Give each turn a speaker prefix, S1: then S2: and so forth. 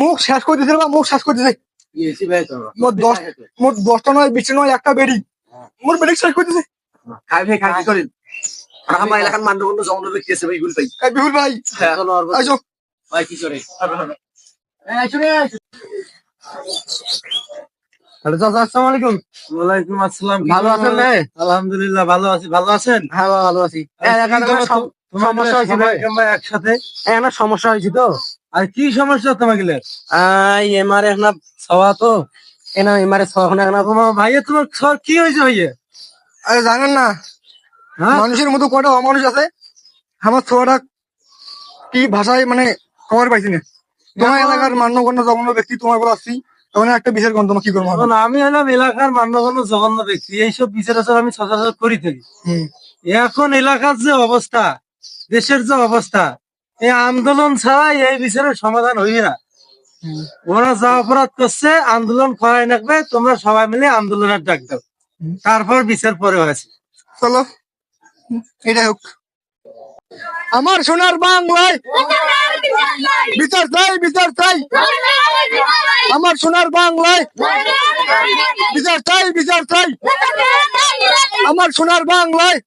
S1: মুখ শেষ করে দিছে বা মুখ শেষ করে দিছে। মোট 10টা নয় 20টা নয় একটা বেরি মোর বেরি শেষ করে দিছে।
S2: খাই ভাই খাই কি করেন আমার এলাকার মান্যগণ্য জঙ্গল ব্যক্তি আছে ভাই বিহুল ভাই।
S1: বিহুল ভাই আইসো
S2: ভাই কি করে
S1: হ্যালো চাচা, আসসালামু আলাইকুম।
S2: ওয়ালাইকুম আসসালাম।
S1: ভালো আছেন ভাই?
S2: আলহামদুলিল্লাহ ভালো আছি। ভালো আছেন?
S1: হ্যাঁ ভালো আছি। সমস্যা হয়েছে ভাই,
S2: একসাথে
S1: একটা সমস্যা হয়েছে তো।
S2: আর কি সমস্যা তোমাকে?
S1: এমারে একটা ছওয়া তো এনা এমারে ছওয়া
S2: ভাইয়া তোমার কি হয়েছে ভাইয়া?
S1: আরে জানেন না, মানুষের মতো কটা অমানুষ আছে। আমার ছোয়াটা কি ভাষায় মানে খবর পাইছি না। তোমার এলাকার মান্যগণ্য জঘন্য ব্যক্তি তোমার বলে আসছি, তখন একটা বিচার করুন, তোমার কি করবো?
S2: আমি হলাম এলাকার মান্যগণ্য জঘন্য ব্যক্তি, এইসব বিচার আচার আমি সচরাচর করি থাকি। এখন এলাকার যে অবস্থা, দেশের যে অবস্থা, এই আন্দোলন ছাড়া এই বিচারের সমাধান হইবে না। ওরা যা অপরাধ করছে আন্দোলন করাই রাখবে, তোমরা সবাই মিলে আন্দোলনের ডাক দাও, তারপর বিচার পরে হয়েছে।
S1: চলো এটাই হোক। আমার সোনার বাংলায় বিচার চাই, বিচার চাই। আমার সোনার বাংলায় বিচার চাই, বিচার চাই। আমার সোনার বাংলায়